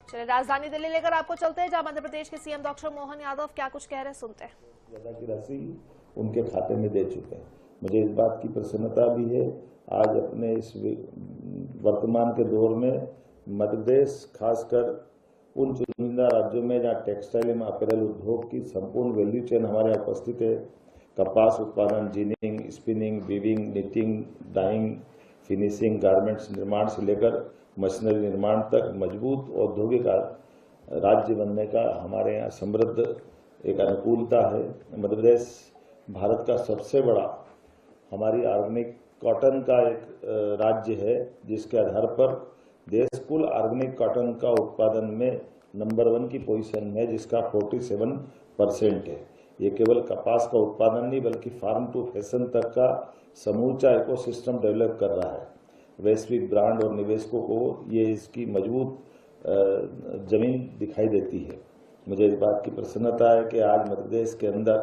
चलिए राजधानी दिल्ली लेकर आपको चलते हैं, जहां मध्य प्रदेश के सीएम डॉक्टर मोहन यादव क्या कुछ कह रहे हैं, सुनते हैं। ज्यादा की राशि उनके खाते में दे चुके हैं। मुझे इस बात की प्रसन्नता भी है। आज अपने इस वर्तमान के दौर में मध्य प्रदेश खासकर उन चुनिंदा राज्यों में जहाँ टेक्सटाइल एवं अपैरल उद्योग की संपूर्ण वैल्यू चेन हमारे यहाँ उपस्थित है। कपास उत्पादन, ginning, spinning, weaving, knitting, dyeing, finishing, garments निर्माण से लेकर मशीनरी निर्माण तक मजबूत औद्योगिक राज्य बनने का हमारे यहाँ समृद्ध एक अनुकूलता है। मध्य प्रदेश भारत का सबसे बड़ा हमारी ऑर्गेनिक कॉटन का एक राज्य है, जिसके आधार पर देश कुल ऑर्गेनिक कॉटन का उत्पादन में नंबर 1 की पोजीशन में है, जिसका 47% है। ये केवल कपास का उत्पादन नहीं बल्कि फार्म टू फैशन तक का समूचा इकोसिस्टम डेवलप कर रहा है। वैश्विक ब्रांड और निवेशकों को ये इसकी मजबूत जमीन दिखाई देती है। मुझे इस बात की प्रसन्नता है कि आज मध्य प्रदेश के अंदर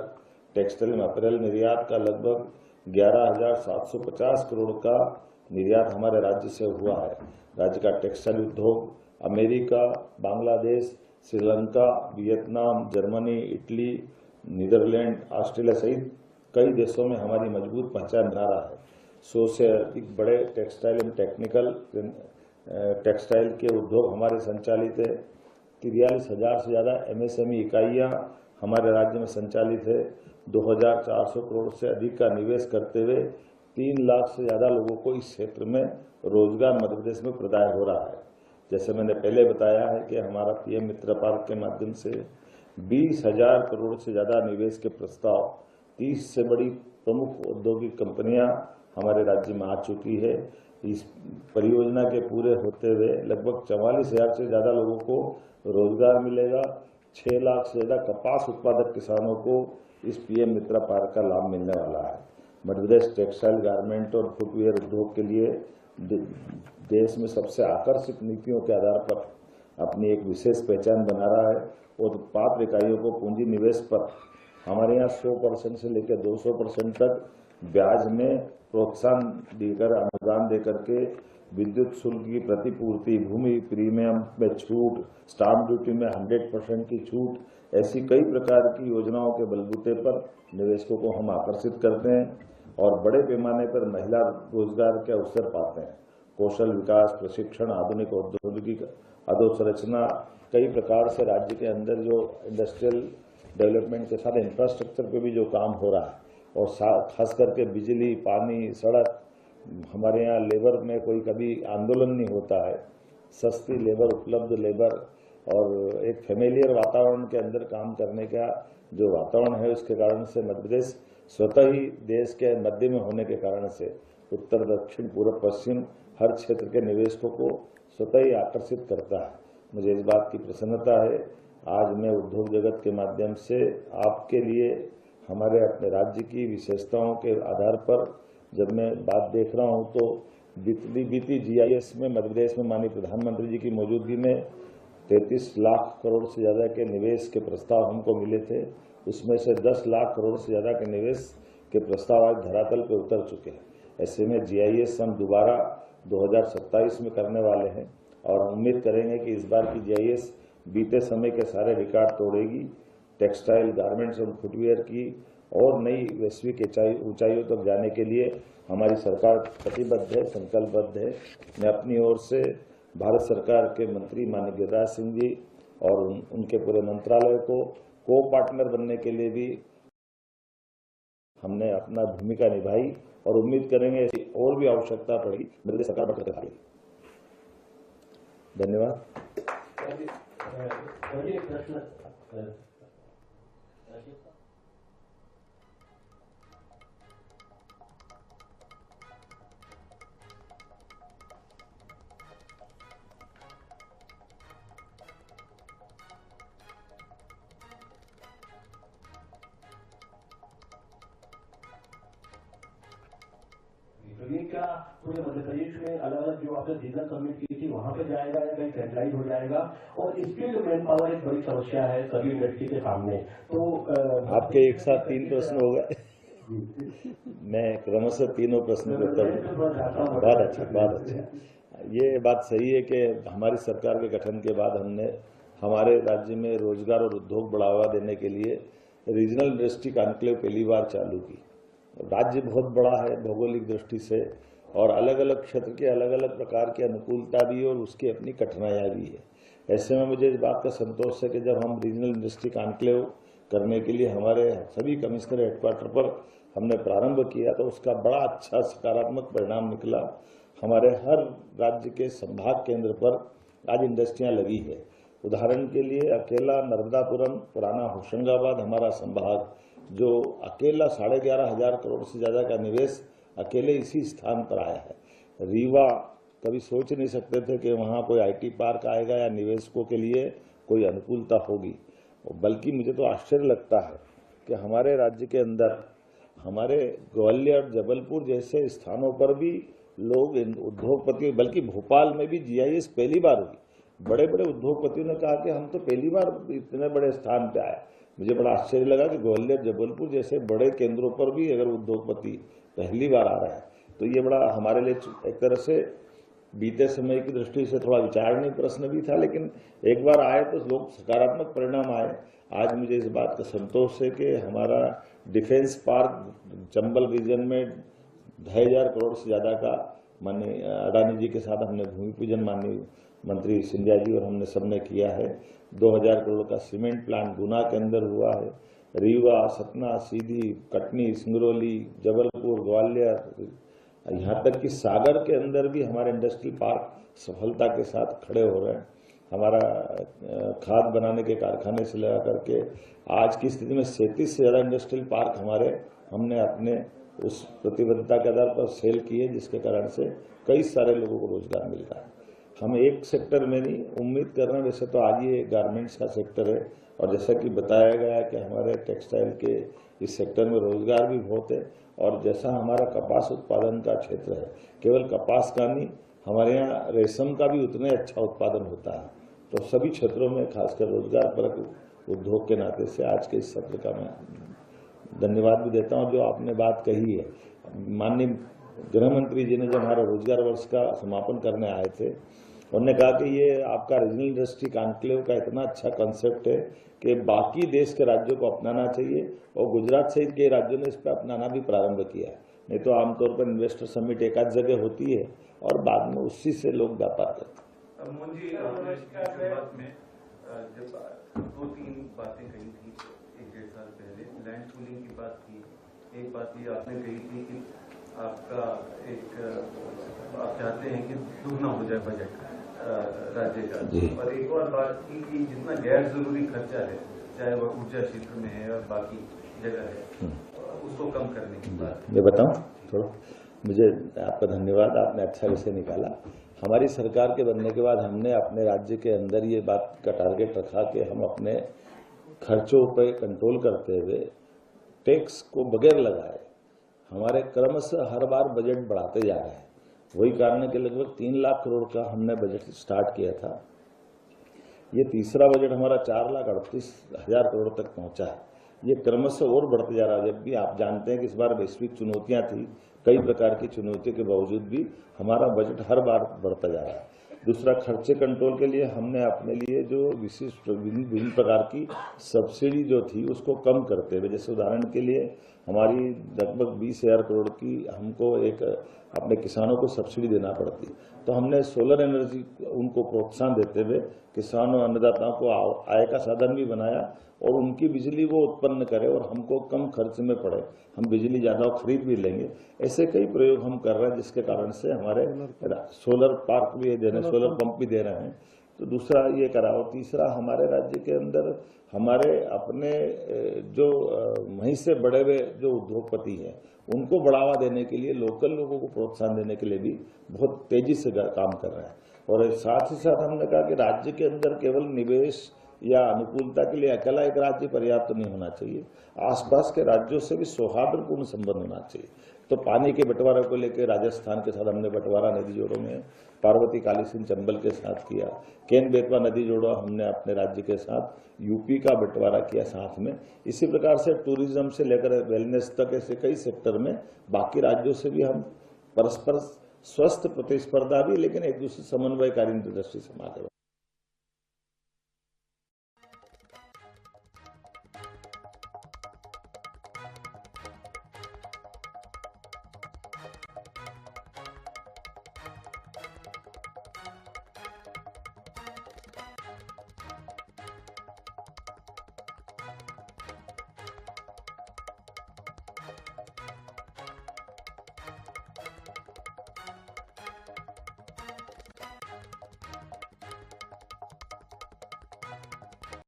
टेक्सटाइल में अपैरल निर्यात का लगभग 11,750 करोड़ का निर्यात हमारे राज्य से हुआ है। राज्य का टेक्सटाइल उद्योग America, Bangladesh, Sri Lanka, Vietnam, Germany, Italy, Netherlands, Australia सहित कई देशों में हमारी मजबूत पहचान बना रहा है। 100 से अधिक बड़े टेक्सटाइल एवं टेक्निकल टेक्सटाइल के उद्योग हमारे संचालित है। 43,000 से ज्यादा MSME इकाइयां हमारे राज्य में संचालित है। 2,400 करोड़ से अधिक का निवेश करते हुए 3 लाख से ज्यादा लोगों को इस क्षेत्र में रोजगार मध्य प्रदेश में प्रदान हो रहा है। जैसे मैंने पहले बताया है कि हमारा PM मित्र पार्क के माध्यम से 20,000 करोड़ से ज्यादा निवेश के प्रस्ताव 30 से बड़ी प्रमुख औद्योगिक कंपनियां हमारे राज्य में आ चुकी है। इस परियोजना के पूरे होते हुए लगभग 44,000 से ज्यादा लोगों को रोजगार मिलेगा। 6 लाख से ज्यादा कपास उत्पादक किसानों को इस PM मित्र पार्क का लाभ मिलने वाला है। मध्य प्रदेश टेक्सटाइल, गारमेंट और फुटवेयर उद्योग के लिए देश में सबसे आकर्षक नीतियों के आधार पर अपनी एक विशेष पहचान बना रहा है और पात्र इकाइयों को पूंजी निवेश पर हमारे यहाँ 100% से लेकर 200% तक ब्याज में प्रोत्साहन देकर, अनुदान देकर के विद्युत शुल्क की प्रतिपूर्ति, भूमि प्रीमियम में छूट, स्टाम्प ड्यूटी में 100% की छूट, ऐसी कई प्रकार की योजनाओं के बलबूते पर निवेशकों को हम आकर्षित करते हैं और बड़े पैमाने पर महिला रोजगार के अवसर पाते हैं। कौशल विकास, प्रशिक्षण, आधुनिक औद्योगिक अधोसंरचना, कई प्रकार से राज्य के अंदर जो इंडस्ट्रियल डेवलपमेंट के साथ इंफ्रास्ट्रक्चर पे भी जो काम हो रहा है और खास करके बिजली, पानी, सड़क, हमारे यहाँ लेबर में कोई कभी आंदोलन नहीं होता है। सस्ती लेबर, उपलब्ध लेबर और एक फेमिलियर वातावरण के अंदर काम करने का जो वातावरण है, उसके कारण से मध्य प्रदेश स्वतः ही देश के मध्य में होने के कारण से उत्तर, दक्षिण, पूर्व, पश्चिम हर क्षेत्र के निवेशकों को स्वतः ही आकर्षित करता है। मुझे इस बात की प्रसन्नता है। आज मैं उद्योग जगत के माध्यम से आपके लिए हमारे अपने राज्य की विशेषताओं के आधार पर जब मैं बात देख रहा हूं तो बीती GIS में मध्य प्रदेश में माननीय प्रधानमंत्री जी की मौजूदगी में 33 लाख करोड़ से ज्यादा के निवेश के प्रस्ताव हमको मिले थे। उसमें से 10 लाख करोड़ से ज्यादा के निवेश के प्रस्ताव आज धरातल पर उतर चुके हैं। ऐसे में GIS हम दोबारा 2027 में करने वाले हैं और उम्मीद करेंगे कि इस बार की GIS बीते समय के सारे रिकॉर्ड तोड़ेगी। टेक्सटाइल, गारमेंट्स और फुटवेयर की और नई वैश्विक ऊंचाइयों तक जाने के लिए हमारी सरकार प्रतिबद्ध है, संकल्पबद्ध है। मैं अपनी ओर से भारत सरकार के मंत्री माननीय गिरिराज सिंह जी और उनके पूरे मंत्रालय को को पार्टनर बनने के लिए भी हमने अपना भूमिका निभाई और उम्मीद करेंगे और भी आवश्यकता पड़ी मध्य सरकार बढ़ कर। धन्यवाद। क्या पूरे मध्य प्रदेश में अलग अलग जो आपने रीजन सबमिट की थी वहां पे जाएगा या कहीं सेंट्रलाइज हो जाएगा? और इसके जो मैन पावर एक बड़ी समस्या है सभी इंडस्ट्री के सामने। तो आपके एक साथ 3 प्रश्न हो गए। मैं क्रमशः तीनों प्रश्नों के उत्तर। बहुत अच्छा। ये बात सही है कि हमारी सरकार के गठन के बाद हमने हमारे राज्य में रोजगार और उद्योग बढ़ावा देने के लिए रीजनल इंडस्ट्री कॉन्क्लेव पहली बार चालू की। राज्य बहुत बड़ा है भौगोलिक दृष्टि से और अलग अलग क्षेत्र के अलग अलग प्रकार की अनुकूलता भी और उसकी अपनी कठिनाइयाँ भी है। ऐसे में मुझे इस बात का संतोष है कि जब हम रीजनल इंडस्ट्री कॉन्क्लेव करने के लिए हमारे सभी कमिश्नर हेडक्वार्टर पर हमने प्रारंभ किया तो उसका बड़ा अच्छा सकारात्मक परिणाम निकला। हमारे हर राज्य के संभाग केंद्र पर आज इंडस्ट्रियां लगी है। उदाहरण के लिए अकेला नर्मदापुरम पुराना होशंगाबाद हमारा संभाग जो अकेला 11,500 करोड़ से ज्यादा का निवेश अकेले इसी स्थान पर आया है। रीवा कभी सोच नहीं सकते थे कि वहां कोई आईटी पार्क आएगा या निवेशकों के लिए कोई अनुकूलता होगी। बल्कि मुझे तो आश्चर्य लगता है कि हमारे राज्य के अंदर हमारे ग्वालियर जबलपुर जैसे स्थानों पर भी लोग उद्योगपति, बल्कि भोपाल में भी जीआईएस पहली बार हुई। बड़े बड़े उद्योगपतियों ने कहा कि हम तो पहली बार इतने बड़े स्थान पे आए। मुझे बड़ा आश्चर्य लगा कि ग्वालियर जबलपुर जैसे बड़े केंद्रों पर भी अगर उद्योगपति पहली बार आ रहा है तो ये बड़ा हमारे लिए एक तरह से बीते समय की दृष्टि से थोड़ा विचारणीय प्रश्न भी था, लेकिन एक बार आए तो लोग सकारात्मक परिणाम आए। आज मुझे इस बात का संतोष है कि हमारा डिफेंस पार्क चंबल रीजन में 2,500 करोड़ से ज्यादा का माननीय अडानी जी के साथ हमने भूमि पूजन माननीय मंत्री सिंधिया जी और हमने सबने किया है। 2,000 करोड़ का सीमेंट प्लांट गुना के अंदर हुआ है। रीवा, सतना, सीधी, कटनी, सिंगरौली, जबलपुर, ग्वालियर, यहाँ तक कि सागर के अंदर भी हमारे इंडस्ट्रियल पार्क सफलता के साथ खड़े हो रहे हैं। हमारा खाद बनाने के कारखाने से लगा करके आज की स्थिति में 37 से ज्यादा इंडस्ट्रियल पार्क हमने अपने उस प्रतिबद्धता के आधार पर सेल किए, जिसके कारण से कई सारे लोगों को रोजगार मिल रहा है। हम एक सेक्टर में नहीं उम्मीद कर रहे हैं, वैसे तो आज ये गारमेंट्स का सेक्टर है और जैसा कि बताया गया कि हमारे टेक्सटाइल के इस सेक्टर में रोजगार भी बहुत है। और जैसा हमारा कपास उत्पादन का क्षेत्र है, केवल कपास का नहीं हमारे यहाँ रेशम का भी उतने अच्छा उत्पादन होता है। तो सभी क्षेत्रों में खासकर रोजगार परक उद्योग के नाते से आज के इस सत्र का मैं धन्यवाद भी देता हूँ। जो आपने बात कही है, माननीय गृह मंत्री जी ने जब हमारे रोजगार वर्ष का समापन करने आए थे, उन्होंने कहा कि ये आपका रीजनल इंडस्ट्री कॉन्क्लेव का इतना अच्छा कॉन्सेप्ट है कि बाकी देश के राज्यों को अपनाना चाहिए और गुजरात सहित के राज्यों ने इस पर अपनाना भी प्रारंभ किया है। नहीं तो आमतौर पर इन्वेस्टर समिट एक आध जगह होती है और बाद में उसी से लोग व्यापार करते हैं। मोहन जी, शुरुआत में जब 2-3 बातें कही थी 1-1.5 साल पहले, लैंड पूलिंग की बात की। एक बात ये आपने कही थी कि आपका आप चाहते हैं कि दुगना हो जाए बजट राज्य का, और एक और बात की कि जितना गैर जरूरी खर्चा है, चाहे वह ऊर्जा क्षेत्र में है और बाकी जगह है, उसको कम करने की बात। मैं बताऊं थोड़ा, मुझे आपका धन्यवाद, आपने अच्छा विषय निकाला। हमारी सरकार के बनने के बाद हमने अपने राज्य के अंदर ये बात का टारगेट रखा कि हम अपने खर्चों पर कंट्रोल करते हुए टैक्स को बगैर लगाए हमारे क्रमशः हर बार बजट बढ़ाते जा रहे हैं। वही कारण है कि लगभग 3 लाख करोड़ का हमने बजट स्टार्ट किया था। ये तीसरा बजट हमारा 4,38,000 करोड़ तक पहुंचा है। ये क्रमशः और बढ़ते जा रहा है। जब भी आप जानते हैं कि इस बार वैश्विक चुनौतियां थी, कई प्रकार की चुनौतियों के बावजूद भी हमारा बजट हर बार बढ़ता जा रहा है। दूसरा, खर्चे कंट्रोल के लिए हमने अपने लिए जो विशिष्ट विभिन्न प्रकार की सब्सिडी जो थी उसको कम करते हुए, जैसे उदाहरण के लिए हमारी लगभग 20,000 करोड़ की हमको एक अपने किसानों को सब्सिडी देना पड़ती, तो हमने सोलर एनर्जी उनको प्रोत्साहन देते हुए किसानों अन्नदाताओं को आय का साधन भी बनाया और उनकी बिजली वो उत्पन्न करे और हमको कम खर्च में पड़े, हम बिजली ज्यादा खरीद भी लेंगे। ऐसे कई प्रयोग हम कर रहे हैं जिसके कारण से हमारे सोलर पार्क भी दे रहे हैं, सोलर पंप भी दे रहे हैं। तो दूसरा ये करा। और तीसरा, हमारे राज्य के अंदर हमारे अपने जो वहीं से बड़े हुए जो उद्योगपति हैं उनको बढ़ावा देने के लिए, लोकल लोगों को प्रोत्साहन देने के लिए भी बहुत तेजी से काम कर रहे हैं। और साथ ही साथ हमने कहा कि राज्य के अंदर केवल निवेश या अनुकूलता के लिए अकेला एक राज्य पर्याप्त नहीं होना चाहिए, आसपास के राज्यों से भी सौहार्दपूर्ण संबंध होना चाहिए। तो पानी के बंटवारे को लेकर राजस्थान के साथ हमने बंटवारा नदी जोड़ों में पार्वती काली सिंह चंबल के साथ किया, केन बेतवा नदी जोड़ो हमने अपने राज्य के साथ यूपी का बंटवारा किया साथ में। इसी प्रकार से टूरिज्म से लेकर वेलनेस तक ऐसे कई सेक्टर में बाकी राज्यों से भी हम परस्पर स्वस्थ प्रतिस्पर्धा भी, लेकिन एक दूसरे समन्वयकारी दृष्टि से आगे